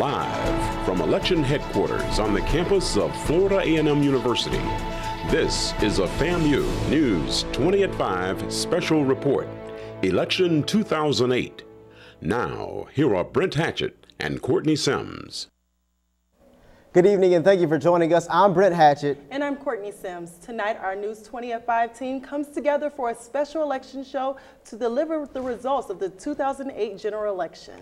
Live from election headquarters on the campus of Florida A&M University, this is a FAMU News 20 at 5 special report, Election 2008. Now, here are Brent Hatchett and Courtney Sims. Good evening and thank you for joining us. I'm Brent Hatchett. And I'm Courtney Sims. Tonight, our News 20 at 5 team comes together for a special election show to deliver the results of the 2008 general election.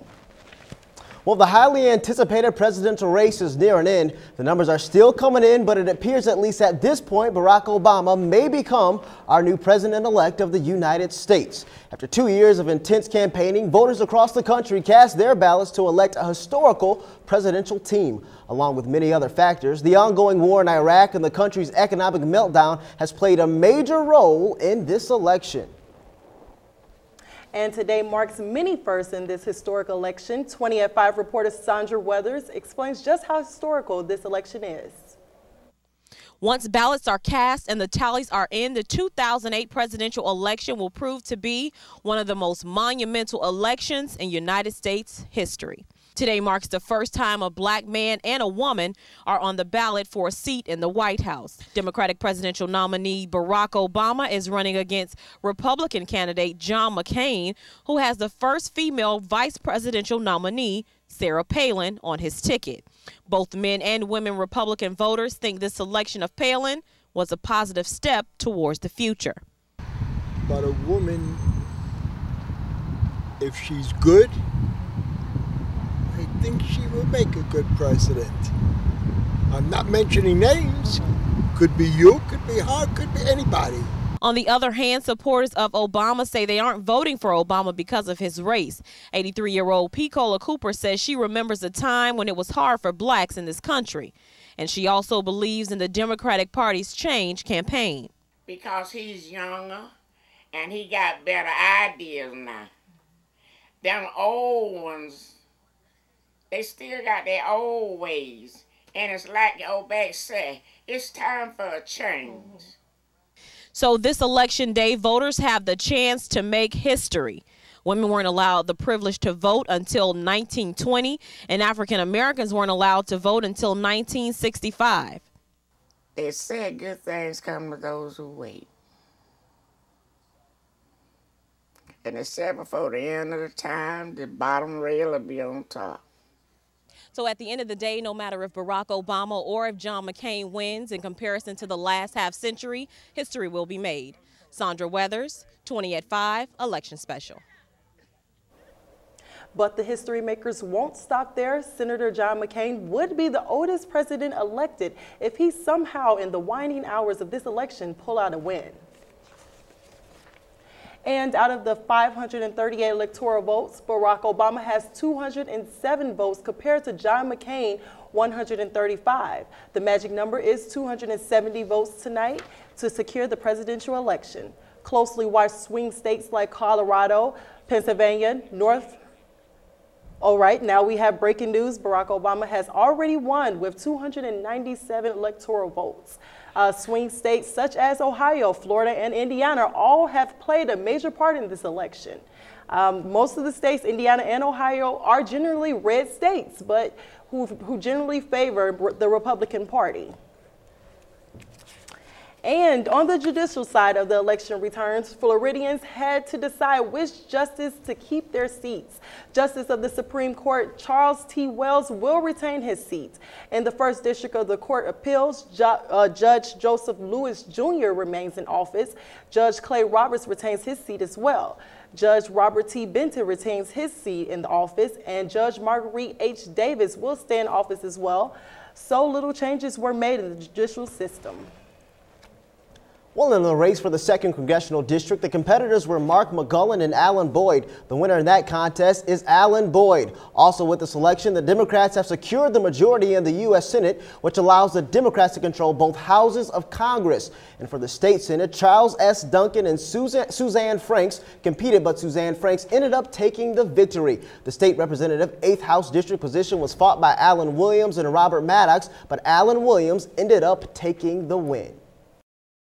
Well, the highly anticipated presidential race is near an end. The numbers are still coming in, but it appears at least at this point, Barack Obama may become our new president-elect of the United States. After 2 years of intense campaigning, voters across the country cast their ballots to elect a historical presidential team. Along with many other factors, the ongoing war in Iraq and the country's economic meltdown has played a major role in this election. And today marks many firsts in this historic election. 20 at 5 reporter Sandra Weathers explains just how historical this election is. Once ballots are cast and the tallies are in, the 2008 presidential election will prove to be one of the most monumental elections in United States history. Today marks the first time a black man and a woman are on the ballot for a seat in the White House. Democratic presidential nominee Barack Obama is running against Republican candidate John McCain, who has the first female vice presidential nominee, Sarah Palin, on his ticket. Both men and women Republican voters think this selection of Palin was a positive step towards the future. But a woman, if she's good, I think she will make a good president. I'm not mentioning names. Could be you, could be her, could be anybody. On the other hand, supporters of Obama say they aren't voting for Obama because of his race. 83-year-old Picola Cooper says she remembers a time when it was hard for blacks in this country. And she also believes in the Democratic Party's Change campaign. Because he's younger and he got better ideas now. Them old ones, they still got their old ways. And it's like the old back said, it's time for a change. So this election day, voters have the chance to make history. Women weren't allowed the privilege to vote until 1920, and African Americans weren't allowed to vote until 1965. They said good things come to those who wait. And they said before the end of the time, the bottom rail will be on top. So at the end of the day, no matter if Barack Obama or if John McCain wins, in comparison to the last half century, history will be made. Sandra Weathers, 20 at 5, Election Special. But the history makers won't stop there. Senator John McCain would be the oldest president elected if he somehow, in the winding hours of this election, pull out a win. And out of the 538 electoral votes, Barack Obama has 207 votes compared to John McCain, 135. The magic number is 270 votes tonight to secure the presidential election. Closely watched swing states like Colorado, Pennsylvania, All right, now we have breaking news. Barack Obama has already won with 297 electoral votes. Swing states such as Ohio, Florida, and Indiana all have played a major part in this election. Most of the states, Indiana and Ohio, are generally red states, but who generally favor the Republican Party. And on the judicial side of the election returns, Floridians had to decide which justice to keep their seats. Justice of the Supreme Court Charles T. Wells will retain his seat. In the First District of the Court of Appeals, Judge Joseph Lewis Jr. remains in office. Judge Clay Roberts retains his seat as well. Judge Robert T. Benton retains his seat in the office, and Judge Marguerite H. Davis will stay in office as well. So little changes were made in the judicial system. Well, in the race for the 2nd Congressional District, the competitors were Mark McGullen and Alan Boyd. The winner in that contest is Alan Boyd. Also with the selection, the Democrats have secured the majority in the U.S. Senate, which allows the Democrats to control both houses of Congress. And for the state Senate, Charles S. Duncan and Suzanne Franks competed, but Suzanne Franks ended up taking the victory. The state representative 8th House District position was fought by Alan Williams and Robert Maddox, but Alan Williams ended up taking the win.